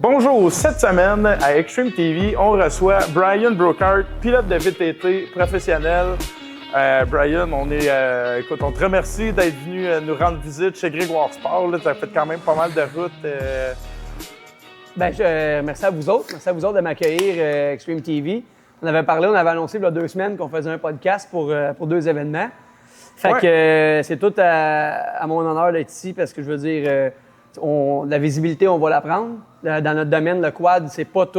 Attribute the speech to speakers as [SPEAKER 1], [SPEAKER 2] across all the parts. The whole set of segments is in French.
[SPEAKER 1] Bonjour, cette semaine à Extreme TV, on reçoit Brian Brockhart, pilote de VTT professionnel. Brian, écoute, on te remercie d'être venu nous rendre visite chez Grégoire Sport. Tu as fait quand même pas mal de routes.
[SPEAKER 2] Merci à vous autres. Merci à vous autres de m'accueillir Extreme TV. On avait annoncé il y a 2 semaines qu'on faisait un podcast pour 2 événements. Fait que c'est tout à mon honneur d'être ici parce que je veux dire, la visibilité, on va la prendre. Dans notre domaine, le quad, c'est pas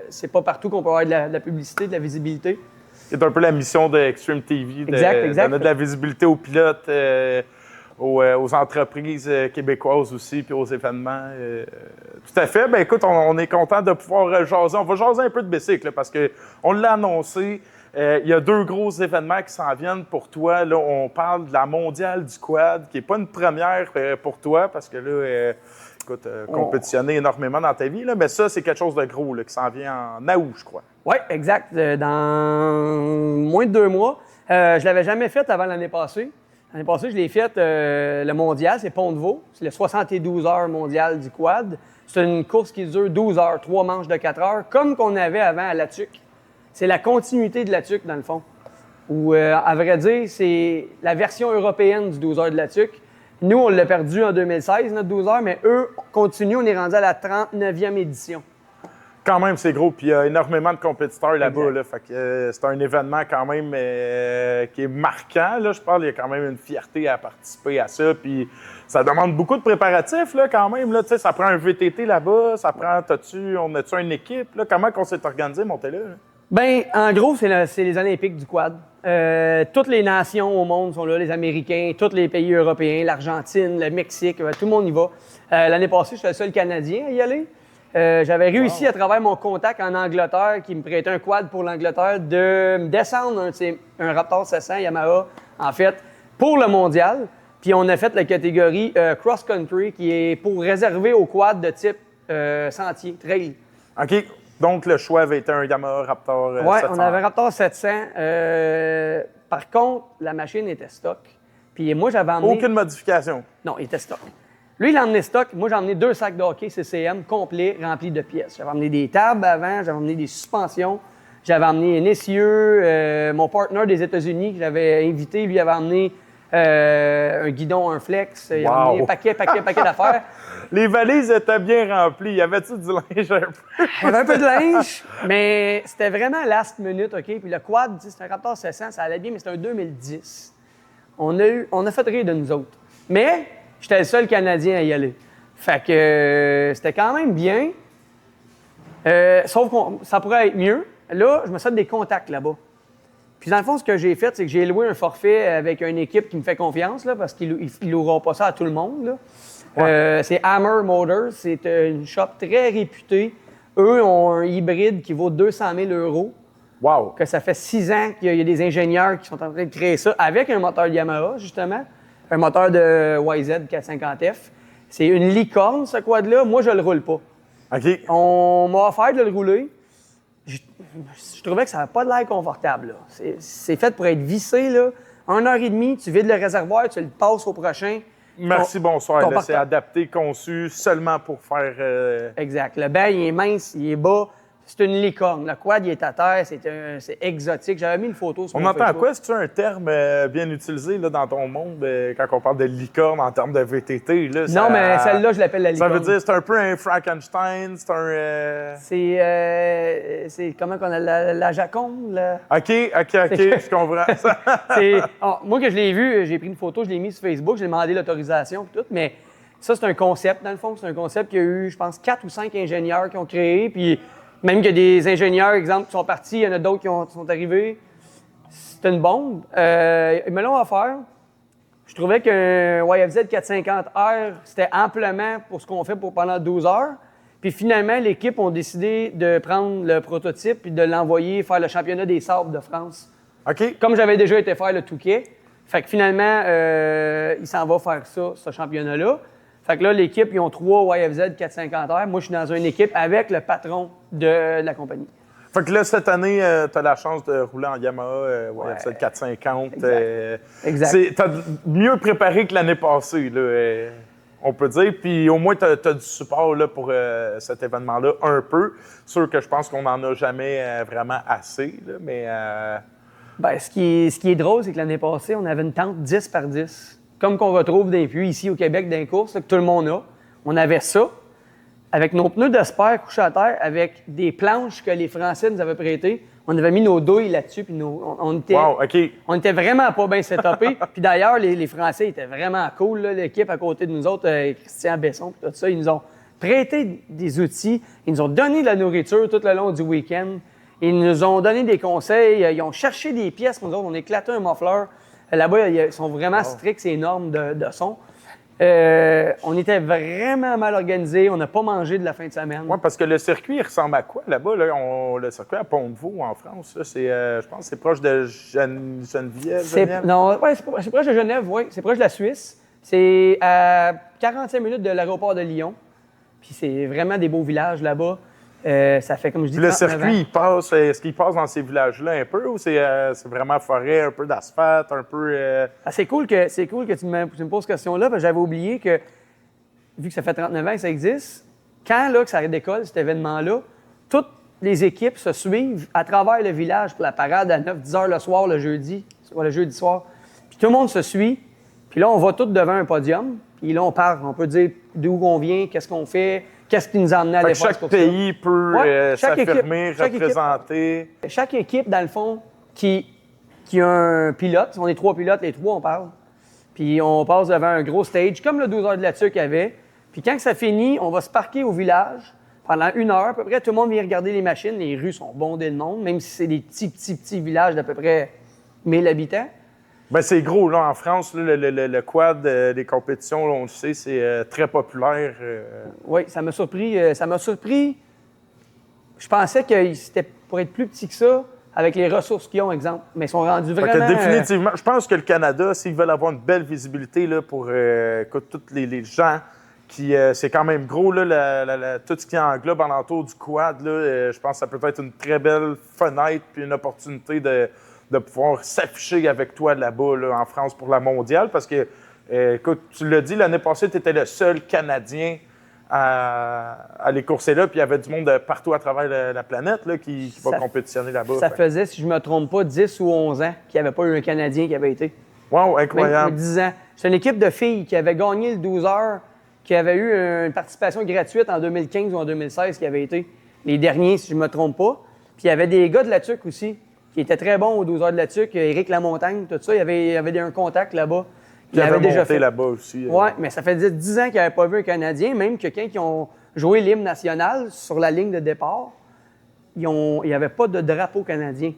[SPEAKER 2] c'est pas partout qu'on peut avoir de la publicité, de la visibilité.
[SPEAKER 1] C'est un peu la mission de Extreme TV,
[SPEAKER 2] exact.
[SPEAKER 1] donner de la visibilité aux pilotes, aux entreprises québécoises aussi, puis aux événements. Tout à fait. Ben écoute, on est content de pouvoir jaser. On va jaser un peu de bicycle là, parce qu'on l'a annoncé. Il y a 2 gros événements qui s'en viennent pour toi. Là, on parle de la mondiale du quad, qui n'est pas une première pour toi, parce que là, écoute, compétitionner énormément dans ta vie, là, mais ça, c'est quelque chose de gros là, qui s'en vient en août, je crois.
[SPEAKER 2] Oui, exact. Dans moins de 2 mois. Je l'avais jamais fait avant l'année passée. L'année passée, je l'ai fait le mondial, c'est Pont-de-Vaux. C'est le 72 heures mondial du quad. C'est une course qui dure 12 heures, 3 manches de 4 heures, comme qu'on avait avant à La Tuque. C'est la continuité de La Tuque, dans le fond. Ou, à vrai dire, c'est la version européenne du 12 heures de La Tuque. Nous, on l'a perdu en 2016, notre 12 heures, mais eux continuent. On est rendu à la 39e édition.
[SPEAKER 1] Quand même, c'est gros. Puis il y a énormément de compétiteurs là-bas. Là, fait que c'est un événement quand même qui est marquant. Là, je parle, il y a quand même une fierté à participer à ça. Puis ça demande beaucoup de préparatifs là, quand même. Là, ça prend un VTT là-bas. Ça prend, on a-tu une équipe? Là? Comment on s'est organisé, monter là?
[SPEAKER 2] Bien, en gros, c'est les Olympiques du quad. Toutes les nations au monde sont là, les Américains, tous les pays européens, l'Argentine, le Mexique, tout le monde y va. L'année passée, j'étais le seul Canadien à y aller. J'avais réussi à travers mon contact en Angleterre, qui me prêtait un quad pour l'Angleterre, de me descendre un Raptor 700 Yamaha, en fait, pour le mondial. Puis on a fait la catégorie cross-country, qui est pour réserver aux quads de type sentier, trail.
[SPEAKER 1] OK. Donc, le choix avait été un Yamaha Raptor 700.
[SPEAKER 2] Oui, on avait un Raptor 700. Par contre, la machine était stock. Puis moi, j'avais emmené...
[SPEAKER 1] Aucune modification?
[SPEAKER 2] Non, il était stock. Lui, il a emmené stock. Moi, j'ai emmené 2 sacs de hockey CCM complets, remplis de pièces. J'avais emmené des tables avant, j'avais emmené des suspensions, j'avais emmené un essieu. Mon partenaire des États-Unis que j'avais invité, lui, avait emmené un guidon, un flex. Il a emmené paquet d'affaires.
[SPEAKER 1] Les valises étaient bien remplies. Y avait-tu du linge un peu?
[SPEAKER 2] Il y avait un peu de linge, mais c'était vraiment last minute, OK? Puis le quad, c'est un Raptor 700, ça allait bien, mais c'était un 2010. On a fait rire de nous autres. Mais j'étais le seul Canadien à y aller. Fait que c'était quand même bien. Sauf que ça pourrait être mieux. Là, je me sers des contacts là-bas. Puis dans le fond, ce que j'ai fait, c'est que j'ai loué un forfait avec une équipe qui me fait confiance, là, parce qu'ils loueront pas ça à tout le monde, là. Ouais. C'est Hammer Motors. C'est une shop très réputée. Eux ont un hybride qui vaut 200 000 €.
[SPEAKER 1] Wow!
[SPEAKER 2] Que ça fait 6 ans qu'il y a des ingénieurs qui sont en train de créer ça avec un moteur Yamaha, justement. Un moteur de YZ 450F. C'est une licorne, ce quad-là. Moi, je le roule pas.
[SPEAKER 1] OK.
[SPEAKER 2] On m'a offert de le rouler. Je trouvais que ça n'avait pas de l'air confortable, là. C'est fait pour être vissé, là. 1h30, tu vides le réservoir, tu le passes au prochain.
[SPEAKER 1] Merci, bonsoir. Là, c'est adapté, conçu seulement pour faire...
[SPEAKER 2] Exact. Le banc, il est mince, il est bas. C'est une licorne. Le quad, il est à terre. C'est exotique. J'avais mis une photo sur mon Facebook.
[SPEAKER 1] On entend quoi? C'est-tu un terme bien utilisé là, dans ton monde quand on parle de licorne en termes de VTT? Là,
[SPEAKER 2] non, mais celle-là, je l'appelle la licorne.
[SPEAKER 1] Ça veut dire c'est un peu un Frankenstein? C'est un...
[SPEAKER 2] C'est comment qu'on a la jaconde?
[SPEAKER 1] OK, je comprends.
[SPEAKER 2] Moi, que je l'ai vu, j'ai pris une photo, je l'ai mise sur Facebook, j'ai demandé l'autorisation et tout, mais ça, c'est un concept, dans le fond. C'est un concept qu'il y a eu, je pense, 4 ou 5 ingénieurs qui ont créé, puis même qu'il y a des ingénieurs, exemple, qui sont partis, il y en a d'autres qui sont arrivés. C'est une bombe. Ils me l'ont offert. Je trouvais qu'un YFZ 450R, c'était amplement pour ce qu'on fait pendant 12 heures. Puis finalement, l'équipe a décidé de prendre le prototype et de l'envoyer faire le championnat des sables de France.
[SPEAKER 1] OK.
[SPEAKER 2] Comme j'avais déjà été faire le Touquet. Fait que finalement, il s'en va faire ça, ce championnat-là. Fait que là, l'équipe, ils ont 3 YFZ 450R. Moi, je suis dans une équipe avec le patron de la compagnie.
[SPEAKER 1] Fait que là, cette année, tu as la chance de rouler en Yamaha YFZ 450.
[SPEAKER 2] Exact.
[SPEAKER 1] Tu as mieux préparé que l'année passée. Là, on peut dire. Puis au moins, tu as du support là, pour cet événement-là, un peu. Sûr que je pense qu'on n'en a jamais vraiment assez, là, mais...
[SPEAKER 2] Ben, ce qui est drôle, c'est que l'année passée, on avait une tente 10 par 10. Comme qu'on retrouve dans les puits ici au Québec, dans les courses, là, que tout le monde a. On avait ça, avec nos pneus de Sper couchés à terre, avec des planches que les Français nous avaient prêtées. On avait mis nos douilles là-dessus, puis on était vraiment pas bien setupés. Puis d'ailleurs, les Français étaient vraiment cool, là, l'équipe à côté de nous autres, Christian Besson, puis tout ça. Ils nous ont prêté des outils, ils nous ont donné de la nourriture tout le long du week-end. Ils nous ont donné des conseils, ils ont cherché des pièces. Nous autres, on éclatait un muffler. Là-bas, ils sont vraiment stricts, ces normes de son. On était vraiment mal organisés. On n'a pas mangé de la fin de semaine.
[SPEAKER 1] Oui, parce que le circuit, il ressemble à quoi là-bas? Là? Le circuit à Pont-de-Vaux, en France, là, je pense que c'est proche de Geneviève.
[SPEAKER 2] Non, ouais, c'est proche de Genève, oui. C'est proche de la Suisse. C'est à 45 minutes de l'aéroport de Lyon. Puis c'est vraiment des beaux villages là-bas. Ça fait, comme je dis,
[SPEAKER 1] le circuit, est-ce qu'il passe dans ces villages-là un peu ou c'est vraiment forêt, un peu d'asphalte, un peu...
[SPEAKER 2] C'est cool que tu me poses cette question-là, parce que j'avais oublié que, vu que ça fait 39 ans que ça existe, quand là, que ça décolle, cet événement-là, toutes les équipes se suivent à travers le village pour la parade à 9-10 heures le soir, le jeudi soir. Puis tout le monde se suit. Puis là, on va tous devant un podium. Puis là, on parle. On peut dire d'où on vient, qu'est-ce qu'on fait, qu'est-ce qui nous a amené à aller faire.
[SPEAKER 1] Chaque pays peut s'affirmer, représenter.
[SPEAKER 2] Chaque équipe, dans le fond, qui a un pilote. On est 3 pilotes, les 3, on parle. Puis on passe devant un gros stage, comme le 12 heures de la qu'il y avait. Puis quand ça finit, on va se parquer au village pendant 1 heure. À peu près, tout le monde vient regarder les machines. Les rues sont bondées de monde, même si c'est des petits villages d'à peu près 1000 habitants.
[SPEAKER 1] Bien, c'est gros, là, en France, là, le quad, les compétitions, là, on le sait, c'est très populaire.
[SPEAKER 2] Oui, ça m'a surpris. Je pensais que c'était pour être plus petit que ça, avec les ressources qu'ils ont, exemple. Mais ils sont rendus vraiment...
[SPEAKER 1] Définitivement, je pense que le Canada, s'ils veulent avoir une belle visibilité là, pour tous les gens, c'est quand même gros, là, tout ce qui englobe alentour du quad, là, je pense que ça peut être une très belle fenêtre puis une opportunité de pouvoir s'afficher avec toi là-bas, là, en France, pour la mondiale. Parce que, écoute, tu l'as dit, l'année passée, tu étais le seul Canadien à aller courser là, puis il y avait du monde partout à travers la planète là, qui va compétitionner là-bas.
[SPEAKER 2] Ça faisait, si je ne me trompe pas, 10 ou 11 ans qu'il n'y avait pas eu un Canadien qui avait été.
[SPEAKER 1] Wow, incroyable.
[SPEAKER 2] Même 10 ans. C'est une équipe de filles qui avait gagné le 12 heures, qui avait eu une participation gratuite en 2015 ou en 2016 qui avait été les derniers, si je ne me trompe pas. Puis il y avait des gars de la TUC aussi, qui étaient très bons aux 12 heures de la TUC, Éric Lamontagne, tout ça. Il y avait un contact là-bas.
[SPEAKER 1] Il avait déjà fait là-bas aussi.
[SPEAKER 2] Oui, mais ça fait 10 ans qu'il n'avait pas vu un Canadien, même que quand ils ont joué l'hymne national sur la ligne de départ, il n'y avait pas de drapeau canadien.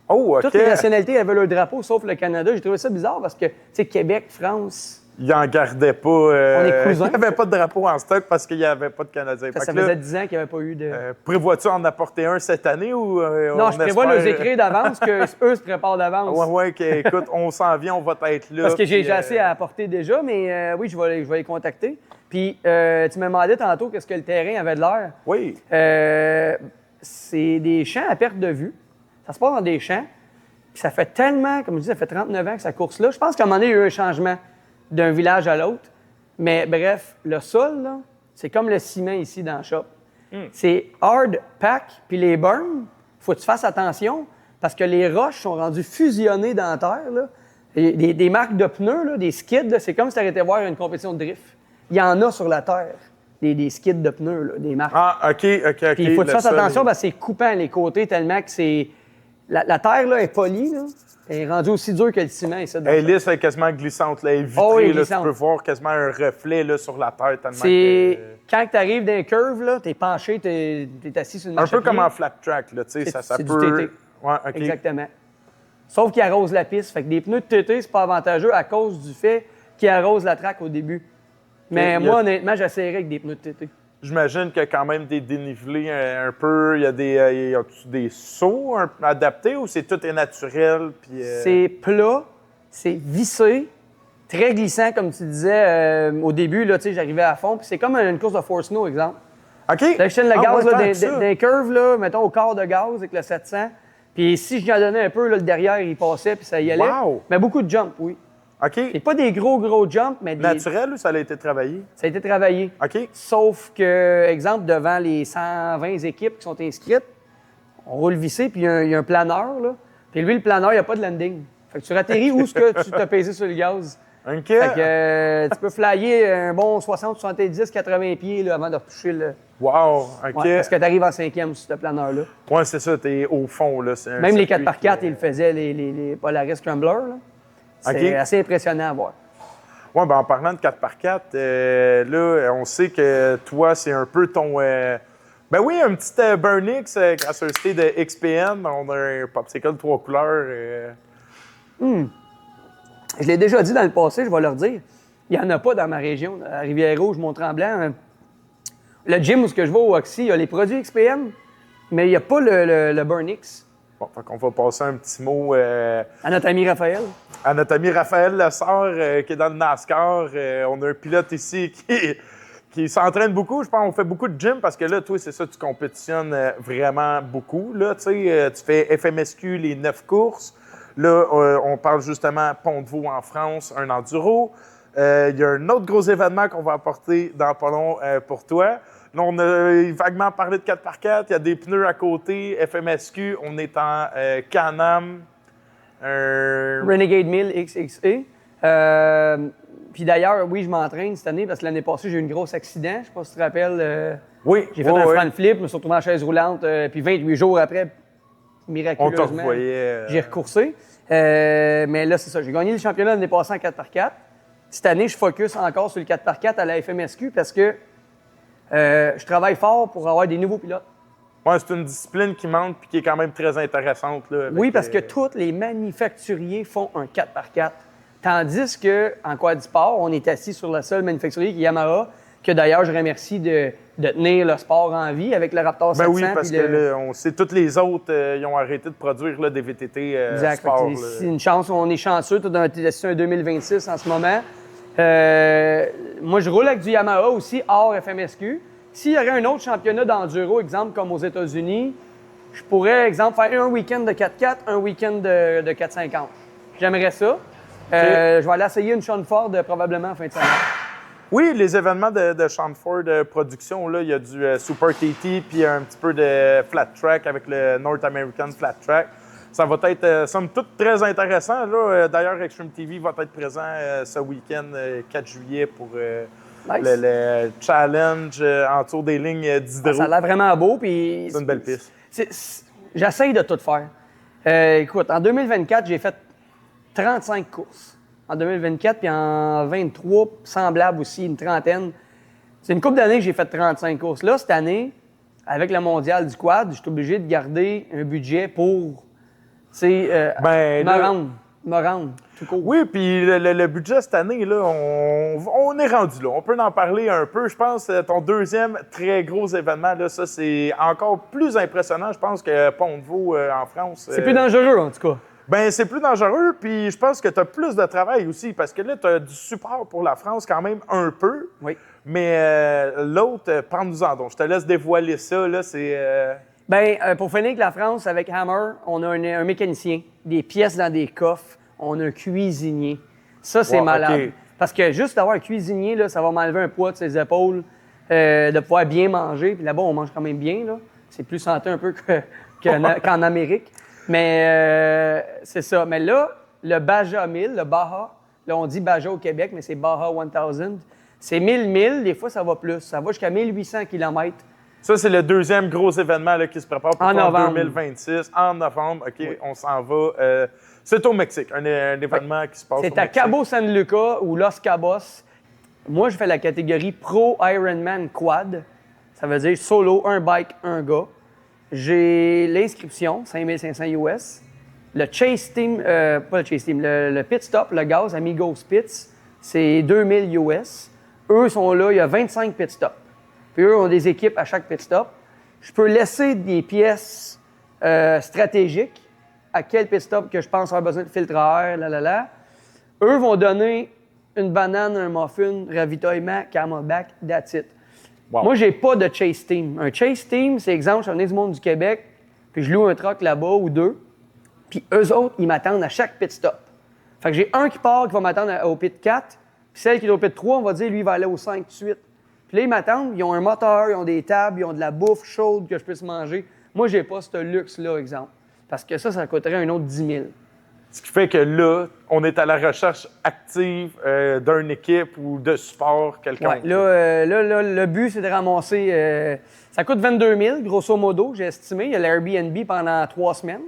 [SPEAKER 1] Oh, OK.
[SPEAKER 2] Toutes les nationalités avaient leur drapeau, sauf le Canada. J'ai trouvé ça bizarre parce que, tu sais, Québec, France...
[SPEAKER 1] Ils n'en gardaient pas.
[SPEAKER 2] On est cousins.
[SPEAKER 1] Il n'y avait pas de drapeau en stock parce qu'il n'y avait pas de Canadiens.
[SPEAKER 2] Ça faisait 10 ans qu'il n'y avait pas eu de...
[SPEAKER 1] Prévois-tu en apporter un cette année ou...
[SPEAKER 2] non, je prévois nous écrire d'avance, qu'eux se préparent d'avance.
[SPEAKER 1] Oui, écoute, on s'en vient, on va être là.
[SPEAKER 2] Parce que j'ai assez à apporter déjà, mais oui, je vais les contacter. Puis, tu me demandais tantôt qu'est-ce que le terrain avait de l'air.
[SPEAKER 1] Oui.
[SPEAKER 2] C'est des champs à perte de vue. Ça se passe dans des champs. Puis ça fait tellement, comme je dis, ça fait 39 ans que ça course là. Je pense qu'à un moment donné, il y a eu un changement d'un village à l'autre. Mais bref, le sol, là, c'est comme le ciment ici dans le shop. C'est hard pack, puis les burns, il faut que tu fasses attention parce que les roches sont rendues fusionnées dans la terre. Là. Des marques de pneus, là, des skids, là, c'est comme si tu arrêtais voir une compétition de drift. Il y en a sur la terre, des skids de pneus, là, des marques.
[SPEAKER 1] Ah, OK.
[SPEAKER 2] Puis il faut que tu fasses attention parce que c'est coupant les côtés tellement que c'est... La terre, là, est polie, là. Elle est rendue aussi dure que le ciment. Et ça,
[SPEAKER 1] elle est lisse, elle est quasiment glissante. Là. Elle est vitrée,
[SPEAKER 2] oh, oui,
[SPEAKER 1] là, tu peux voir quasiment un reflet là, sur la terre.
[SPEAKER 2] Quand tu arrives dans un curve, tu es penché, tu es assis sur une marche.
[SPEAKER 1] Un peu comme en flat track. Là, ça
[SPEAKER 2] c'est
[SPEAKER 1] peut...
[SPEAKER 2] du TT.
[SPEAKER 1] Ouais, okay.
[SPEAKER 2] Exactement. Sauf qu'il arrose la piste. Fait que des pneus de TT, c'est pas avantageux à cause du fait qu'ils arrosent la track au début. Mais moi, honnêtement, j'essaierais avec des pneus de TT.
[SPEAKER 1] J'imagine qu'il y a quand même des dénivelés un peu. Il y a des sauts adaptés ou c'est tout est naturel? Puis,
[SPEAKER 2] C'est plat, c'est vissé, très glissant, comme tu disais au début. Là, j'arrivais à fond. Puis c'est comme une course de Force Snow, exemple.
[SPEAKER 1] OK.
[SPEAKER 2] Là, je tiens le gaz d'un curve, là, mettons au quart de gaz avec le 700. Puis si je lui en donnais un peu, là, le derrière, il passait, puis ça y allait.
[SPEAKER 1] Wow.
[SPEAKER 2] Mais beaucoup de jump, oui.
[SPEAKER 1] OK.
[SPEAKER 2] Et pas des gros jumps, mais des...
[SPEAKER 1] Naturel ou ça a été travaillé?
[SPEAKER 2] Ça a été travaillé.
[SPEAKER 1] OK.
[SPEAKER 2] Sauf que, exemple, devant les 120 équipes qui sont inscrites, on roule vissé, puis il y a un planeur, là. Puis lui, le planeur, il n'y a pas de landing. Fait que tu atterris où est-ce que tu t'as pesé sur le gaz.
[SPEAKER 1] OK.
[SPEAKER 2] Fait que tu peux flyer un bon 60, 70, 80 pieds là, avant de retoucher le...
[SPEAKER 1] Wow, OK.
[SPEAKER 2] Ouais, parce que tu arrives en 5e sur ce planeur-là.
[SPEAKER 1] Ouais, c'est ça, t'es au fond, là.
[SPEAKER 2] Même les 4x4, ils le faisaient, les Polaris Scrambler, là. C'est assez impressionnant à voir.
[SPEAKER 1] Oui, ben en parlant de 4x4, là, on sait que toi, c'est un peu ton... ben oui, un petit Burnix, grâce à un style de XPN, on a un popsicle 3 couleurs.
[SPEAKER 2] Je l'ai déjà dit dans le passé, je vais leur dire. Il n'y en a pas dans ma région, à Rivière-Rouge, Mont-Tremblant. Le gym où je vais au Oxy, il y a les produits XPN, mais il n'y a pas le Burnix.
[SPEAKER 1] Bon, fait qu'on va passer un petit mot...
[SPEAKER 2] À notre ami Raphaël.
[SPEAKER 1] À notre ami Raphaël Lessard, qui est dans le NASCAR. On a un pilote ici qui s'entraîne beaucoup. Je pense qu'on fait beaucoup de gym parce que là, toi, c'est ça, tu compétitionnes vraiment beaucoup. Là, tu sais, tu fais FMSQ, les 9 courses. Là, on parle justement Pont-de-Vaux en France, un enduro. Il y a un autre gros événement qu'on va apporter dans pas long pour toi. Là, on a vaguement parlé de 4x4. Il y a des pneus à côté. FMSQ, on est en Can-Am.
[SPEAKER 2] Renegade 1000 XXE. Puis d'ailleurs, oui, je m'entraîne cette année parce que l'année passée, j'ai eu un gros accident. Je ne sais pas si tu te rappelles.
[SPEAKER 1] Oui.
[SPEAKER 2] J'ai fait un front flip, je me suis retrouvé en chaise roulante. Puis 28 jours après, miraculeusement,
[SPEAKER 1] on te revoyait,
[SPEAKER 2] j'ai recoursé. Mais là, c'est ça. J'ai gagné le championnat l'année passée en 4x4. Cette année, je focus encore sur le 4x4 à la FMSQ parce que je travaille fort pour avoir des nouveaux pilotes.
[SPEAKER 1] Oui, c'est une discipline qui manque et qui est quand même très intéressante. Là,
[SPEAKER 2] oui, parce que tous les manufacturiers font un 4x4. Tandis qu'en quadrisport, on est assis sur le seul manufacturier qui est Yamaha, que d'ailleurs, je remercie de tenir le sport en vie avec le Raptor 700.
[SPEAKER 1] Oui, parce que là, on sait tous les autres, ils ont arrêté de produire là, des VTT
[SPEAKER 2] exact.
[SPEAKER 1] sport.
[SPEAKER 2] C'est une chance, on est chanceux. Tu as un 2026 en ce moment. Moi, je roule avec du Yamaha aussi, hors FMSQ. S'il y aurait un autre championnat d'enduro, exemple comme aux États-Unis, je pourrais, exemple, faire un week-end de 4x4, un week-end de 450. J'aimerais ça. Je vais aller essayer une Sean Ford probablement en fin de semaine.
[SPEAKER 1] Oui, les événements de Sean Ford production, là, il y a du Super TT puis un petit peu de flat track avec le North American Flat Track. Ça va être, somme toute, très intéressant. Là. D'ailleurs, Extreme TV va être présent ce week-end, 4 juillet, pour
[SPEAKER 2] nice.
[SPEAKER 1] le challenge en tour des lignes d'hydro.
[SPEAKER 2] Ça a l'air vraiment beau. Puis
[SPEAKER 1] c'est une belle piste.
[SPEAKER 2] J'essaye de tout faire. Écoute, en 2024, j'ai fait 35 courses. En 2024, puis en 23, semblable aussi, une trentaine. C'est une couple d'années que j'ai fait 35 courses. Là, cette année, avec le mondial du quad, je suis obligé de garder un budget pour me rendre, tout court.
[SPEAKER 1] Oui, puis le budget cette année, là, on est rendu là. On peut en parler un peu. Je pense que ton deuxième très gros événement, là, ça, c'est encore plus impressionnant, je pense, que Pont-de-Vaux en France.
[SPEAKER 2] C'est plus dangereux, en tout cas.
[SPEAKER 1] Ben c'est plus dangereux, puis je pense que tu as plus de travail aussi, parce que là, tu as du support pour la France quand même un peu.
[SPEAKER 2] Oui.
[SPEAKER 1] Mais l'autre, parle-nous-en donc. Je te laisse dévoiler ça, là, c'est...
[SPEAKER 2] Pour finir avec la France, avec Hammer, on a un mécanicien, des pièces dans des coffres, on a un cuisinier. Ça, c'est malade. Okay. Parce que juste d'avoir un cuisinier, là, ça va m'enlever un poids de ses épaules, de pouvoir bien manger. Puis là-bas, on mange quand même bien, là. C'est plus santé un peu qu'en Amérique. Mais c'est ça. Mais là, le Baja 1000, le Baja, là, on dit Baja au Québec, mais c'est Baja 1000. C'est 1000 milles, des fois, ça va plus. Ça va jusqu'à 1800 km.
[SPEAKER 1] Ça, c'est le deuxième gros événement là, qui se prépare pour 2026, en novembre. OK, oui. On s'en va. C'est au Mexique, un événement qui se passe au Mexique.
[SPEAKER 2] C'est à Cabo San Lucas ou Los Cabos. Moi, je fais la catégorie Pro Ironman Quad. Ça veut dire solo, un bike, un gars. J'ai l'inscription, 5500 US. Le Chase Team, pas le Chase Team, le Pit Stop, le gaz, Amigos Pits, c'est 2000 US. Eux sont là, il y a 25 pit stops. Puis eux ont des équipes à chaque pit stop. Je peux laisser des pièces stratégiques à quel pit stop que je pense avoir besoin de filtre à air, Eux vont donner une banane, un muffin, ravitaillement, Camelback, that's it. Wow. Moi, j'ai pas de Chase Team. Un Chase Team, c'est exemple, je suis du monde du Québec, puis je loue un truck là-bas ou deux, puis eux autres, ils m'attendent à chaque pit stop. Fait que j'ai un qui part, qui va m'attendre au pit 4, puis celle qui est au pit 3, on va dire, lui, il va aller au 5 tout de suite. Puis là, ils m'attendent, ils ont un moteur, ils ont des tables, ils ont de la bouffe chaude que je puisse manger. Moi, j'ai pas ce luxe-là, exemple. Parce que ça coûterait un autre 10 000.
[SPEAKER 1] Ce qui fait que là, on est à la recherche active d'une équipe ou de support quelconque.
[SPEAKER 2] Ouais, là, le but, c'est de ramasser... ça coûte 22 000, grosso modo, j'ai estimé. Il y a l'Airbnb pendant 3 semaines.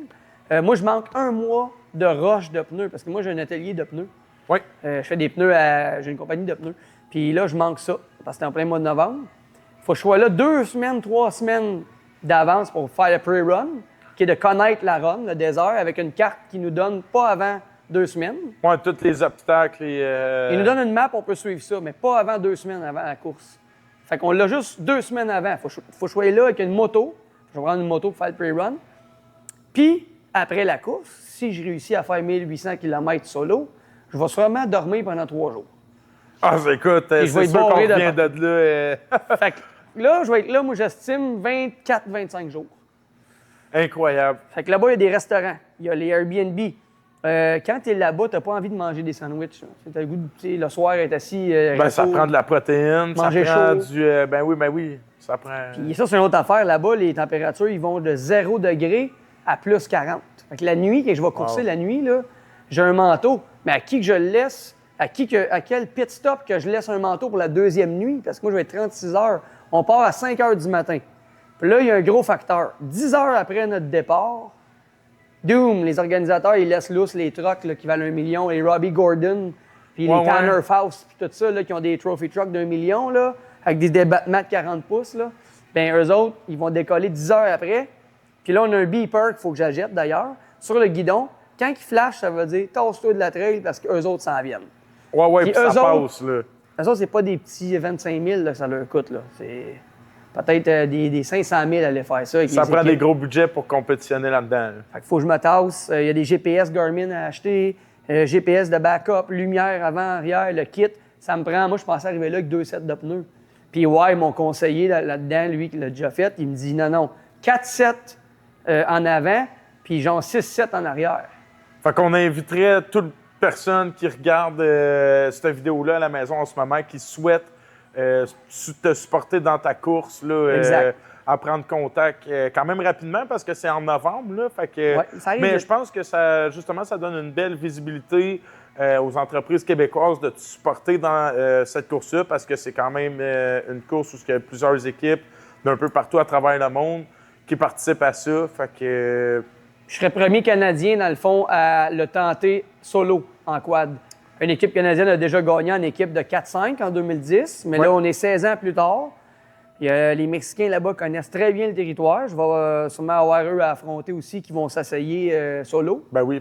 [SPEAKER 2] Moi, je manque un mois de roche de pneus, parce que moi, j'ai un atelier de pneus.
[SPEAKER 1] Oui.
[SPEAKER 2] Je fais des pneus j'ai une compagnie de pneus. Puis là, je manque ça, parce que c'est en plein mois de novembre. Il faut que je sois là 2 semaines, 3 semaines d'avance pour faire le pre-run, qui est de connaître la run, le désert, avec une carte qui nous donne pas avant 2 semaines.
[SPEAKER 1] Oui, tous les obstacles.
[SPEAKER 2] Il nous donne une map, on peut suivre ça, mais pas avant 2 semaines avant la course. Fait qu'on l'a juste 2 semaines avant. Faut que je sois là avec une moto. Je vais prendre une moto pour faire le pre-run. Puis, après la course, si je réussis à faire 1800 km solo, je vais sûrement dormir pendant 3 jours.
[SPEAKER 1] Ah, écoute, c'est sûr qu'on vient de là.
[SPEAKER 2] Fait que là, je vais être là, moi, j'estime 24-25 jours.
[SPEAKER 1] Incroyable.
[SPEAKER 2] Fait que là-bas, il y a des restaurants, il y a les Airbnb. Quand tu es là-bas, tu n'as pas envie de manger des sandwichs. Tu as le goût de, le soir, être assis.
[SPEAKER 1] Ça prend de la protéine,
[SPEAKER 2] manger
[SPEAKER 1] ça prend
[SPEAKER 2] chaud.
[SPEAKER 1] du. Ben oui, ça prend.
[SPEAKER 2] Puis ça, c'est une autre affaire. Là-bas, les températures, ils vont de 0 degré à plus 40. Fait que la nuit, quand je vais courser la nuit, là, j'ai un manteau. Mais à qui que je le laisse? À quel pit stop que je laisse un manteau pour la 2e nuit? Parce que moi, je vais être 36 heures. On part à 5 heures du matin. Puis là, il y a un gros facteur. 10 heures après notre départ, doom, les organisateurs, ils laissent lousse les trucks là, qui valent 1 million, les Robbie Gordon, puis les Tanner Faust, puis tout ça, là, qui ont des trophy trucks d'1 million, là, avec des débattements de 40 pouces. Là. Bien, eux autres, ils vont décoller 10 heures après. Puis là, on a un beeper qu'il faut que j'achète d'ailleurs, sur le guidon. Quand il flash, ça veut dire « tasse-toi de la trail » parce qu'eux autres s'en viennent.
[SPEAKER 1] Ouais, puis ça passe, là.
[SPEAKER 2] Eux autres, c'est pas des petits 25 000 là, que ça leur coûte, là. C'est peut-être des 500 000 à aller faire ça. Avec
[SPEAKER 1] ça
[SPEAKER 2] les
[SPEAKER 1] prend
[SPEAKER 2] équipes.
[SPEAKER 1] des gros budgets pour compétitionner là-dedans. Là.
[SPEAKER 2] Fait qu'il faut que je me tasse. Il y a des GPS Garmin à acheter, GPS de backup, lumière avant, arrière, le kit. Ça me prend... Moi, je pensais arriver là avec 2 sets de pneus. Puis ouais, mon conseiller là-dedans, lui, qui l'a déjà fait, il me dit non, 4 sets en avant, puis genre 6 sets en arrière.
[SPEAKER 1] Fait qu'on inviterait toute personne qui regarde cette vidéo-là à la maison en ce moment, qui souhaite te supporter dans ta course, là, à prendre contact quand même rapidement parce que c'est en novembre. Là, fait que,
[SPEAKER 2] ça arrive
[SPEAKER 1] mais
[SPEAKER 2] vite.
[SPEAKER 1] je pense que ça donne une belle visibilité aux entreprises québécoises de te supporter dans cette course-là parce que c'est quand même une course où il y a plusieurs équipes d'un peu partout à travers le monde qui participent à ça. Fait que,
[SPEAKER 2] je serais premier Canadien, dans le fond, à le tenter solo en quad. Une équipe canadienne a déjà gagné en équipe de 4-5 en 2010, mais là, on est 16 ans plus tard. Les Mexicains là-bas connaissent très bien le territoire. Je vais sûrement avoir eux à affronter aussi qui vont s'essayer solo.
[SPEAKER 1] Ben oui.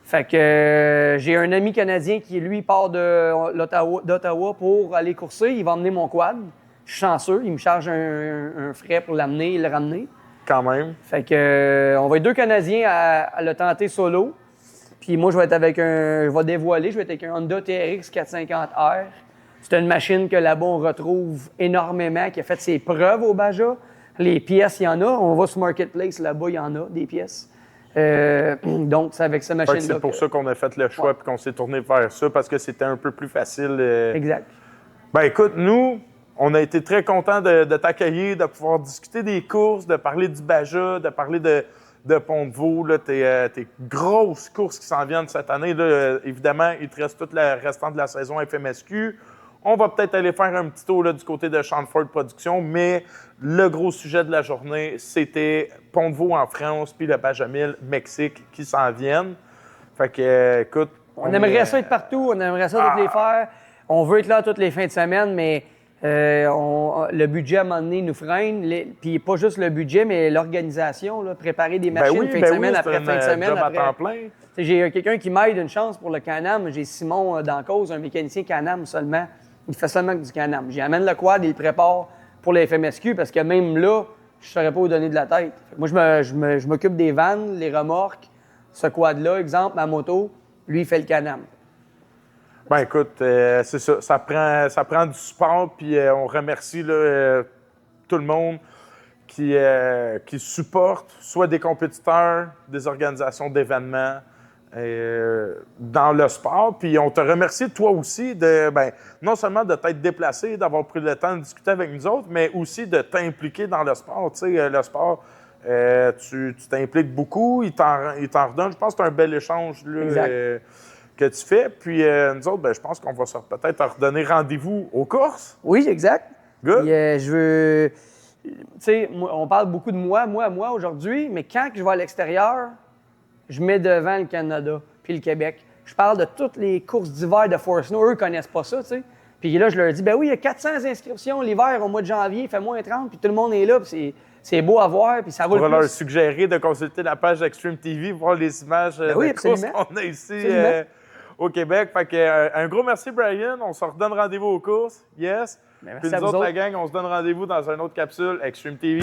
[SPEAKER 2] Fait que j'ai un ami canadien qui, lui, part d'Ottawa pour aller courser. Il va emmener mon quad. Je suis chanceux. Il me charge un frais pour l'amener et le ramener.
[SPEAKER 1] Quand même.
[SPEAKER 2] Fait que on va être 2 Canadiens à le tenter solo. Puis moi, je vais être avec je vais dévoiler, je vais être avec un Honda TRX 450R. C'est une machine que là-bas, on retrouve énormément, qui a fait ses preuves au Baja. Les pièces, il y en a. On va sur Marketplace, là-bas, il y en a, des pièces. Donc, c'est avec cette machine-là.
[SPEAKER 1] C'est pour ça qu'on a fait le choix et qu'on s'est tourné vers ça, parce que c'était un peu plus facile.
[SPEAKER 2] Exact.
[SPEAKER 1] Ben écoute, nous, on a été très contents de t'accueillir, de pouvoir discuter des courses, de parler du Baja, de parler de Pont-de-Vaux, tes grosses courses qui s'en viennent cette année. Là, évidemment, il te reste tout le restant de la saison FMSQ. On va peut-être aller faire un petit tour là, du côté de Chamford Productions, mais le gros sujet de la journée, c'était Pont-de-Vaux en France, puis le Baja 1000 Mexique qui s'en viennent. Fait que, écoute...
[SPEAKER 2] On aimerait ça être partout, on aimerait ça toutes les faire. On veut être là toutes les fins de semaine, mais le budget, à un moment donné, nous freine. Puis pas juste le budget, mais l'organisation, là, préparer des machines fin de semaine après fin de semaine.
[SPEAKER 1] À temps plein.
[SPEAKER 2] J'ai quelqu'un qui m'aide, une chance pour le Can-Am. J'ai Simon Dancause, un mécanicien Can-Am seulement. Il fait seulement du Can-Am. J'y amène le quad, il le prépare pour les FMSQ parce que même là, je ne saurais pas où donner de la tête. Moi, je m'occupe des vannes, les remorques. Ce quad-là, exemple, ma moto, lui, il fait le Can-Am.
[SPEAKER 1] Ben écoute, c'est ça. Ça prend du support, puis on remercie là, tout le monde qui supporte soit des compétiteurs, des organisations d'événements, dans le sport. Puis on te remercie, toi aussi, non seulement de t'être déplacé, d'avoir pris le temps de discuter avec nous autres, mais aussi de t'impliquer dans le sport. Tu sais, le sport, tu t'impliques beaucoup, il t'en redonne. Je pense que c'est un bel échange là, que tu fais. Puis nous autres, je pense qu'on va peut-être te redonner rendez-vous aux courses.
[SPEAKER 2] Oui, exact.
[SPEAKER 1] Good.
[SPEAKER 2] Puis, je veux... Tu sais, on parle beaucoup de moi aujourd'hui, mais quand je vais à l'extérieur, je mets devant le Canada puis le Québec. Je parle de toutes les courses d'hiver de Force Snow. Eux ne connaissent pas ça, tu sais. Puis là, je leur dis, ben oui, il y a 400 inscriptions l'hiver au mois de janvier, il fait moins 30, puis tout le monde est là, puis c'est beau à voir, puis ça vaut le
[SPEAKER 1] On va
[SPEAKER 2] plus.
[SPEAKER 1] leur suggérer de consulter la page Extreme TV, voir les images de courses qu'on a ici au Québec. Fait que, un gros merci, Brian. On se redonne rendez-vous aux courses. Yes.
[SPEAKER 2] Merci
[SPEAKER 1] Puis nous autres, la gang, on se donne rendez-vous dans une autre capsule Extreme TV.